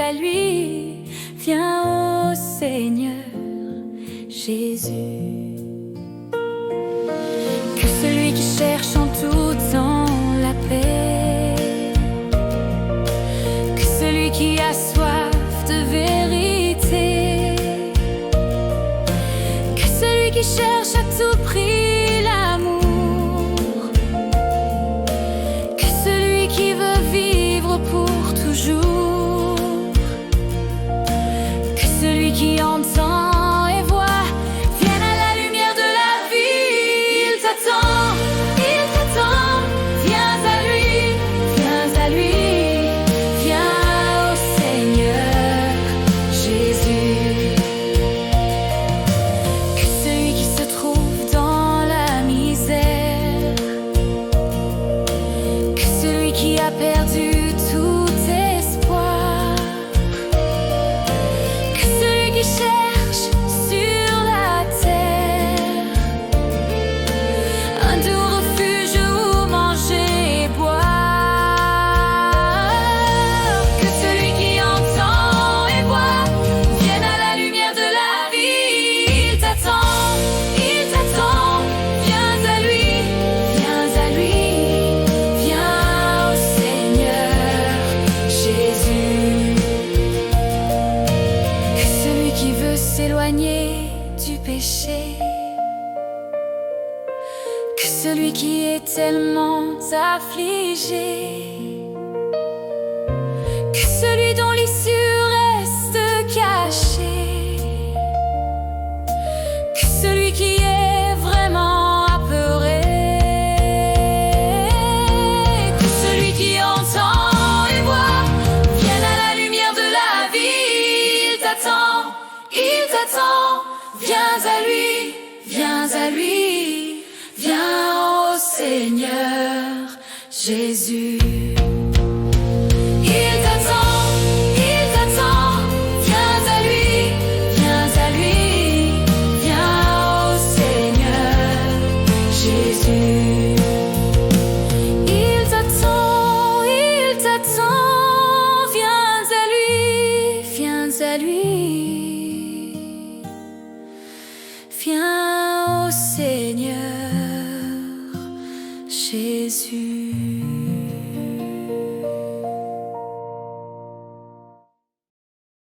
à lui, viens au Seigneur Jésus. Que celui qui cherche en tout temps la paix, que celui qui a soif de vérité, que celui qui cherche à tout prix l'amour, que celui qui veut vivre pour toujours, que celui qui entend et voit vienne à la lumière de la vie. Il t'attend, viens à lui, viens au Seigneur Jésus. Que celui qui se trouve dans la misère, que celui qui a perdu tout espoir, que celui qui cherche sur la terre un doux refuge où manger et boire, que celui qui entend et voit vienne à la lumière de la vie. Il t'attend, viens à lui, viens au Seigneur Jésus. Que celui qui veut s'éloigner du péché, que celui qui est tellement affligé,